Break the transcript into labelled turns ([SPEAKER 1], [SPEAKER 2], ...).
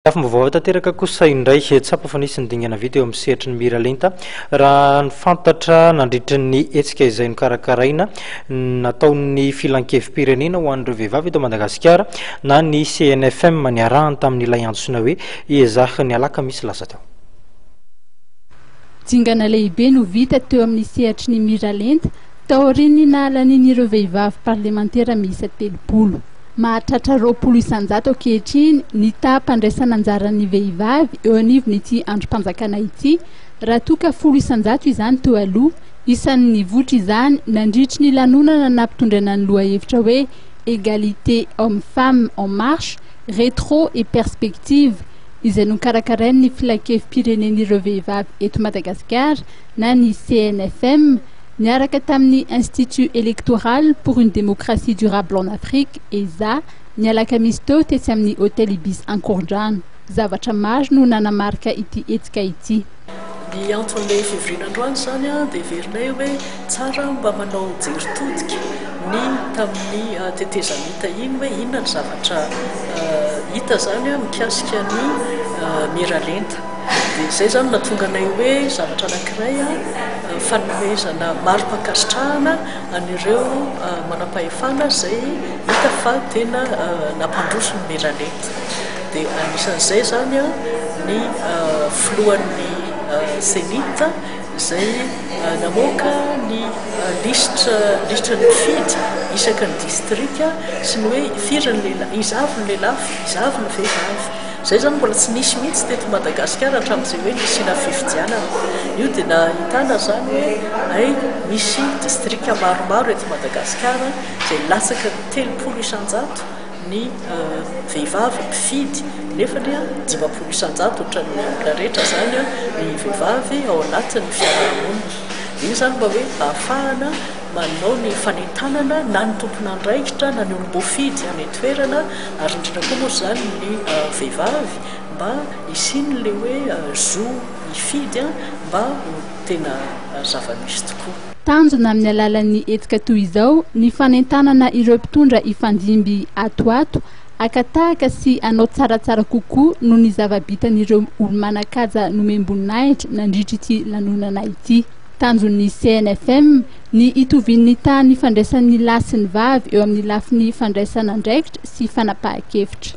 [SPEAKER 1] Afam tanteraka kosa indray tsapa fa nisy nydingana video amin'ny sehatry ny Miralenta raha ny fantatra nandritry ny hetsika izay nokarakaraina nataon'ny filan-kevim-pirenena ho an'ireo vehivavy eto Madagasikara na ny CNFM niarahany tamin'ilay antsoina hoe Ezahy ny alakamisy lasa teo.
[SPEAKER 2] Dingana lehibe no vita teo amin'ny sehatry ny Miralenta taoriny nahalan'ireo vehivavy parlemantera miisa 30. Mahatratra 20 isan-jato ankehitriny ny tampandresana anjaran'ny vehivavy eo anivon'ity androm-panjakana ity raha toa ka 10 isan-jato izany teo aloha isan'ny votra izany nandritry ny lanonana nampitondrana ny lohahevitra hoe égalité homme-femme en marche rétro et perspective izay nokarakarain'ny filan-kevim-pirenen'ireo vehivavy eto Madagasikara na ny CNFM niaraka tamin'ny Institut électoral pour une démocratie durable en Afrique ESA nialakamisy teo tetsy amin'ny hôtel Ibis Ankorondrano. Zavatra maro no nanamarika ity hetsika ity.
[SPEAKER 3] Ny anton'ilay fivorian'androany zany dia verinay hoe tsara mba manao jeritodika ny tamin'ny tetezana hita iny hoe inona ny zavatra hita zany mikasika ny Miralenta. Dia izay zany nahatonga anay hoe zavatra anankiray fanomezana mari-pankasitrahana an'ireo manam-pahefana izay hita fa tena nampandroso ny Miralenta. Dia anisan'izay zany ny filohan'ny senita izay namoaka ny listra ny fidy isaky ny distrika sy ny hoe firy ny lehilahy izavy ny lehilahy izavy ny vehivavy. Zay zany mbola tsy nisy mihitsy teto Madagasikara hatramin'izay hoe nisina fifidianana. Io dia nahitana zany hoe ay misy distrika maromaro eto Madagasikara izay latsaka 30 isan-jato ny vehivavy mpifidy nefa ny 50 isan-jato ohatran'ny olona rehetra zany ny vehivavy ao anatin'ny fiarahamonina. Io zany mba hoe ahafahana manao ny fanentanana na ny tompon'andraikitra na ny olom-boafidy any toerana ary indrindra koa moa zany ny vehivavy mba isin'le hoe zo ifidy mba tena zava-misy tokoa.
[SPEAKER 2] Tanjona amin'ny alalan'ny hetsika toy izao ny fanentanana ireo mpitondra ifandimby atoato akatahaka sy anao tsaratsara kokoa no ny zava-bitan'ireo olo-manakaja nomemboninahitra nandritra ity lanonana ity. Tanjon'ny CNFM ny itovian'ny tany fandraisan'ny lahy sy ny vavy eo amin'ny lafin'ny fandraisana andraikitra sy fanapahan-kevitra.